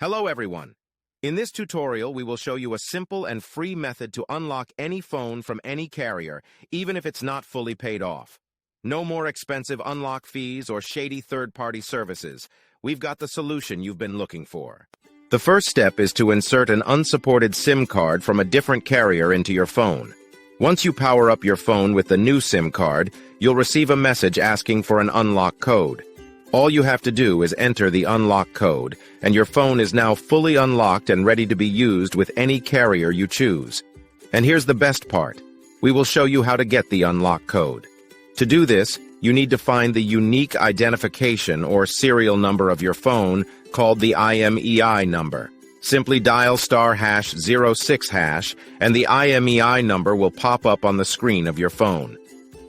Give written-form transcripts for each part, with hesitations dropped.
Hello everyone. In this tutorial, we will show you a simple and free method to unlock any phone from any carrier, even if it's not fully paid off. No more expensive unlock fees or shady third-party services. We've got the solution you've been looking for. The first step is to insert an unsupported SIM card from a different carrier into your phone. Once you power up your phone with the new SIM card, you'll receive a message asking for an unlock code. All you have to do is enter the unlock code, and your phone is now fully unlocked and ready to be used with any carrier you choose. And here's the best part. We will show you how to get the unlock code. To do this, you need to find the unique identification or serial number of your phone, called the IMEI number. Simply dial *#06#, and the IMEI number will pop up on the screen of your phone.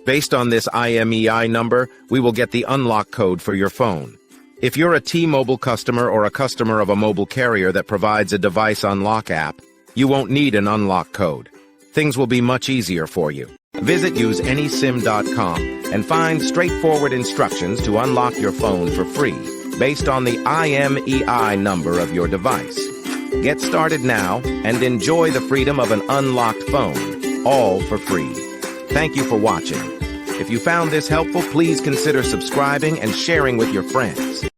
Based on this IMEI number, we will get the unlock code for your phone. If you're a T-Mobile customer or a customer of a mobile carrier that provides a device unlock app, you won't need an unlock code. Things will be much easier for you. Visit useanysim.com and find straightforward instructions to unlock your phone for free, based on the IMEI number of your device. Get started now and enjoy the freedom of an unlocked phone, all for free. Thank you for watching. If you found this helpful, please consider subscribing and sharing with your friends.